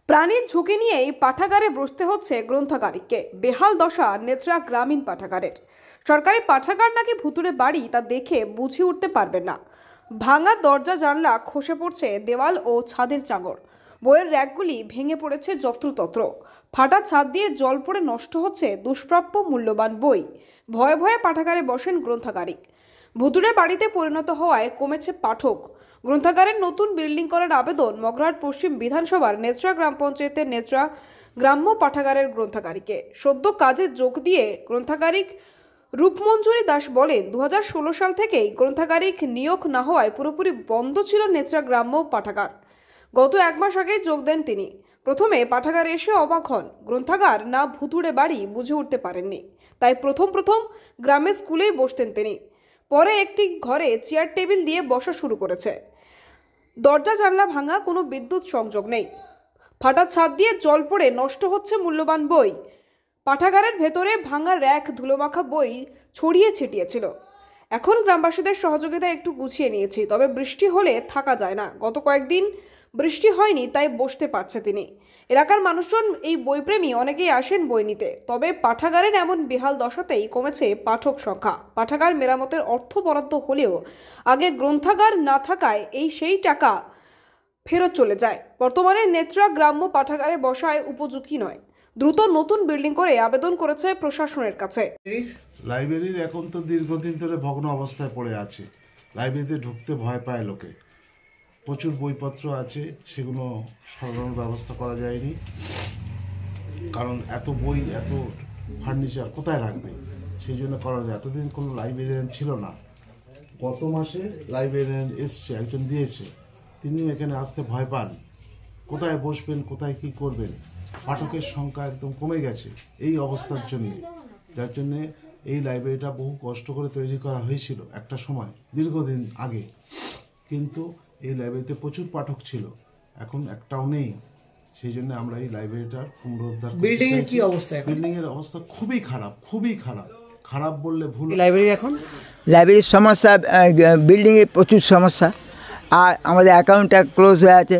প্রাণীর ঝুঁকি নিয়েই পাঠাগারে বসতে হচ্ছে গ্রন্থাগারিককে। বেহাল দশা নেত্রা গ্রামীণ পাঠাগারের। সরকারি পাঠাগার নাকি ভুতুড়ে বাড়ি তা দেখে বুঝে উঠতে পারবেন না। ভাঙা দরজা জানলা খসে পড়ছে দেওয়াল ও ছাদের চাঙড়। বইয়ের র্যাকগুলি ভেঙে পড়েছে যত্রতত্র। ফাটা ছাদ দিয়ে জল পড়ে নষ্ট হচ্ছে দুষ্প্রাপ্য মূল্যবান বই। ভয়ে ভয়ে পাঠাগারে বসেন গ্রন্থাগারিক। ভুতুড়ে বাড়িতে পরিণত হওয়ায় কমেছে পাঠক। গ্রন্থাগারের নতুন বিল্ডিং করার আবেদন মগরাহাট পশ্চিম বিধানসভার নেত্রা গ্রাম পঞ্চায়েতের নেত্রা গ্রাম্য পাঠাগারের গ্রন্থাগারিকে। সদ্য কাজে যোগ দিয়ে গ্রন্থাগারিক রূপমঞ্জুরি দাস বলেন, 2016 সাল থেকেই গ্রন্থাগারিক নিয়োগ না হওয়ায় পুরোপুরি বন্ধ ছিল নেত্রা গ্রাম্য পাঠাগার। গত 1 মাস আগে যোগ দেন তিনি। প্রথমে পাঠাগারে এসে অবাক হন। গ্রন্থাগার না ভুতুড়ে বাড়ি বুঝে উঠতে পারেননি। তাই প্রথম গ্রামের স্কুলেই বসতেন তিনি। পরে একটি ঘরে চেয়ার টেবিল দিয়ে বসা শুরু করেছে। দরজা জানলা ভাঙা, কোনো বিদ্যুৎ সংযোগ নেই। ফাটা ছাদ দিয়ে জল পড়ে নষ্ট হচ্ছে মূল্যবান বই। পাঠাগারের ভেতরে ভাঙা র্যাক, ধুলোমাখা বই ছড়িয়ে ছিটিয়ে ছিল। এখন গ্রামবাসীদের সহযোগিতায় একটু গুছিয়ে নিয়েছি, তবে বৃষ্টি হলে থাকা যায় না। গত কয়েকদিন বৃষ্টি হয়নি, তাই বসতে পারছে তিনি। এলাকার মানুষজন, এই বইপ্রেমী অনেকেই আসেন বই নিতে। তবে পাঠাগারের এমন বেহাল দশাতেই কমেছে পাঠক সংখ্যা। পাঠাগার মেরামতের অর্থ বরাদ্দ হলেও আগে গ্রন্থাগার না থাকায় সেই টাকা ফেরত চলে যায়। বর্তমানে নেত্রা গ্রাম্য পাঠাগারে বসায় উপযোগী নয়। দ্রুত নতুন বিল্ডিং করে আবেদন করেছে প্রশাসনের কাছে। লাইব্রেরির এখন তো দীর্ঘদিন ধরে ভগ্ন অবস্থায় পড়ে আছে। লাইব্রেরিতে ঢুকতে ভয় পায় লোকে। প্রচুর বইপত্র আছে, সেগুলো সরানোর ব্যবস্থা করা যায়নি। কারণ এত বই, এত ফার্নিচার কোথায় রাখবে, সেই জন্য করা যায়। এতদিন কোনো লাইব্রেরিয়ান ছিল না। গত মাসে লাইব্রেরিয়ান এসছে, একজন দিয়েছে। তিনি এখানে আসতে ভয় পান। কোথায় বসবেন, কোথায় কি করবেন। পাঠকের সংখ্যা একদম কমে গেছে এই অবস্থার জন্য। যার জন্যে এই লাইব্রেরিটা বহু কষ্ট করে তৈরি করা হয়েছিল একটা সময়, দীর্ঘদিন আগে। কিন্তু এই লাইব্রেরিতে প্রচুর পাঠক ছিল, এখন একটাও নেই। সেই জন্য আমরা এই লাইব্রেরিটার পুনরুদ্ধার করতে চাইছি। বিল্ডিং এর কি অবস্থা? বিল্ডিং এর অবস্থা খুবই খারাপ, খুবই খারাপ। খারাপ বললে ভুল। লাইব্রেরি এখন লাইব্রেরির সমস্যা, বিল্ডিংয়ে প্রচুর সমস্যা। আর আমাদের অ্যাকাউন্টটা ক্লোজ হয়ে আছে।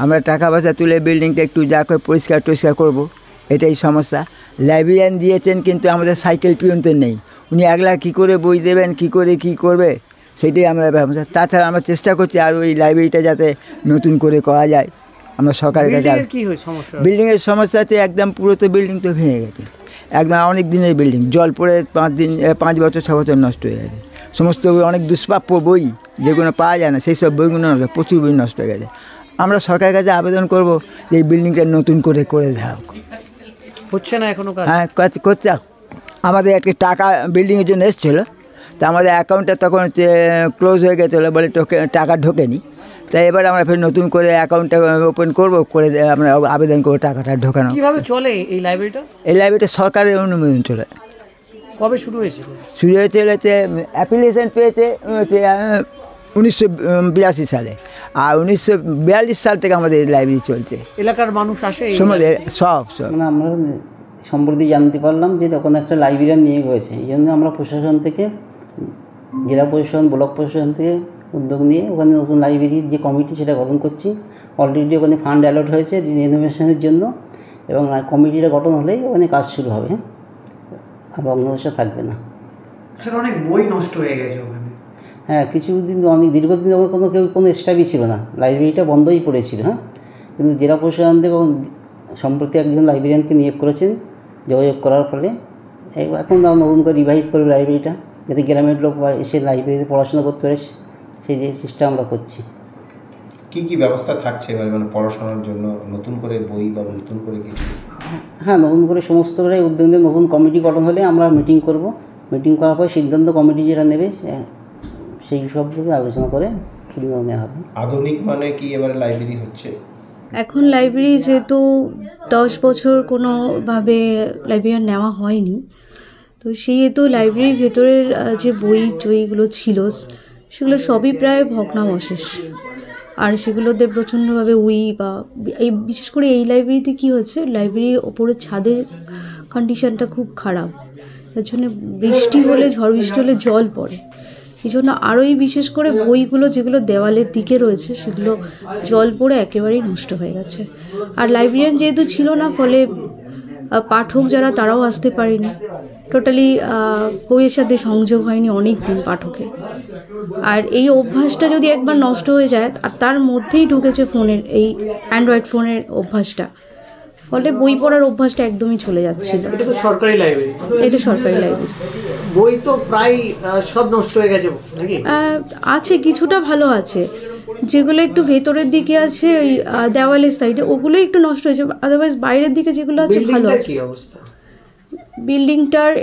আমরা টাকা পয়সা তুলে বিল্ডিংটা একটু যা করে পরিষ্কার টরিষ্কার করবো, এটাই সমস্যা। লাইব্রেরিয়ান দিয়েছেন, কিন্তু আমাদের সাইকেল পর্যন্ত নেই। উনি একলা কী করে বই দেবেন, কী করে কী করবে, সেটাই আমরা সমস্যা। তাছাড়া আমরা চেষ্টা করছি আর ওই লাইব্রেরিটা যাতে নতুন করে করা যায়। আমরা সরকারের কাছে। বিল্ডিংয়ের সমস্যা আছে, একদম পুরো তো বিল্ডিং তো ভেঙে গেছে। একদম অনেক দিনের বিল্ডিং, জল পড়ে 5 বছর 6 বছর নষ্ট হয়ে গেছে। সমস্ত বই, অনেক দুষ্প্রাপ্য বই যেগুলো পাওয়া যায় না, সেই সব বইগুলো প্রচুর বই নষ্ট হয়ে গেছে। আমরা সরকারের কাছে আবেদন করব যে এই বিল্ডিংটা নতুন করে দেওয়া হোক। হচ্ছে না এখনো কাজ? হ্যাঁ, করছে। আমাদের একটা টাকা বিল্ডিংয়ের জন্য এসেছিলো, তা আমাদের অ্যাকাউন্টটা তখন ক্লোজ হয়ে গেছিলো বলে টাকা ঢোকেনি। তাই এবার আমরা ফের নতুন করে অ্যাকাউন্টটা ওপেন করবো, করে আমরা আবেদন করবো টাকাটা ঢোকানো। কীভাবে চলে এই লাইব্রেরিটা? এই লাইব্রেরিটা সরকারের অনুমোদন চলে। কবে শুরু হয়েছিল? শুরু হয়েছে অ্যাপ্লিকেশন পেয়েছে 1982 সালে। আর 1942 সাল থেকে আমাদের লাইব্রেরি চলছে। এলাকার মানুষ আসে সব মানে আমরা সম্প্রতি জানতে পারলাম যে তখন একটা লাইব্রেরিয়ান নিয়ে হয়েছে। এই জন্য আমরা প্রশাসন থেকে, জেলা প্রশাসন, ব্লক প্রশাসন থেকে উদ্যোগ নিয়ে ওখানে নতুন লাইব্রেরির যে কমিটি সেটা গঠন করছি। অলরেডি ওখানে ফান্ড অ্যালট হয়েছে রিনোভেশনের জন্য, এবং কমিটিটা গঠন হলেই ওখানে কাজ শুরু হবে। আর বন্ধদশা থাকবে না। আসলে অনেক বই নষ্ট হয়ে গেছে ওখানে। হ্যাঁ, কিছুদিন, অনেক দীর্ঘদিন কোনো স্টাফই ছিল না, লাইব্রেরিটা বন্ধই পড়েছিল। হ্যাঁ, কিন্তু জেলা প্রশাসন থেকে সম্প্রতি একজন লাইব্রেরিয়ানকে নিয়োগ করেছেন। যোগাযোগ করার ফলে এখন নতুন করে রিভাইভ করবে লাইব্রেরিটা, যাতে গ্রামের লোক এসে লাইব্রেরিতে পড়াশোনা করতে পারে, সেই যে চেষ্টা আমরা করছি। কী কী ব্যবস্থা থাকছে এবার, মানে পড়াশোনার জন্য নতুন করে বই বা নতুন করে কিছু? হ্যাঁ, নতুন করে সমস্ত উদ্যোগ নিয়ে নতুন কমিটি গঠন হলে আমরা মিটিং করব। মিটিং করার পর সিদ্ধান্ত কমিটি যেটা নেবে সেই সবগুলো আলোচনা করে সিদ্ধান্ত নেওয়া হবে। আধুনিক মানে কি এবারে লাইব্রেরি হচ্ছে? এখন লাইব্রেরি যেহেতু 10 বছর কোনোভাবে লাইব্রেরিয়ান নেওয়া হয়নি, তো সেহেতু লাইব্রেরির ভেতরের যে বইগুলো ছিল সেগুলো সবই প্রায় ভগ্নাবশেষ। আর সেগুলোতে প্রচণ্ডভাবে বা বিশেষ করে এই লাইব্রেরিতে কী হচ্ছে, লাইব্রেরির ওপরের ছাদের কন্ডিশনটা খুব খারাপ। তার জন্য বৃষ্টি হলে, ঝড় বৃষ্টি হলে জল পড়ে। এই জন্য আরোই বিশেষ করে বইগুলো যেগুলো দেওয়ালের দিকে রয়েছে সেগুলো জল পড়ে একেবারেই নষ্ট হয়ে গেছে। আর লাইব্রেরিয়ান যেহেতু ছিল না, ফলে পাঠক যারা তারাও আসতে পারেনি, টোটালি বইয়ের সাথে সংযোগ হয়নি অনেক দিন পাঠকের। আর এই অভ্যাসটা যদি একবার নষ্ট হয়ে যায়, আর তার মধ্যেই ঢুকেছে ফোনের এই অ্যান্ড্রয়েড ফোনের অভ্যাসটা, ফলে বই পড়ার অভ্যাসটা একদমই চলে যাচ্ছিল। এটা তো সরকারি লাইব্রেরি, এটা সরকারি লাইব্রেরি। বই তো প্রায় সব নষ্ট হয়ে গেছে নাকি? আছে, কিছুটা ভালো আছে, যেগুলো একটু ভেতরের দিকে আছে ওই দেওয়ালের সাইডে, ওগুলো একটু নষ্ট হয়েছে, আদারওয়াইজ বাইরের দিকে যেগুলো আছে ভালো বিল্ডিংটার আছে। কি অবস্থা?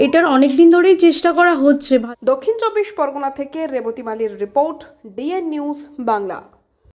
এটার অনেক দিন ধরেই চেষ্টা করা হচ্ছে। দক্ষিণ 24 পরগনা থেকে রেবতী মালির রিপোর্ট, ডিএন নিউজ বাংলা।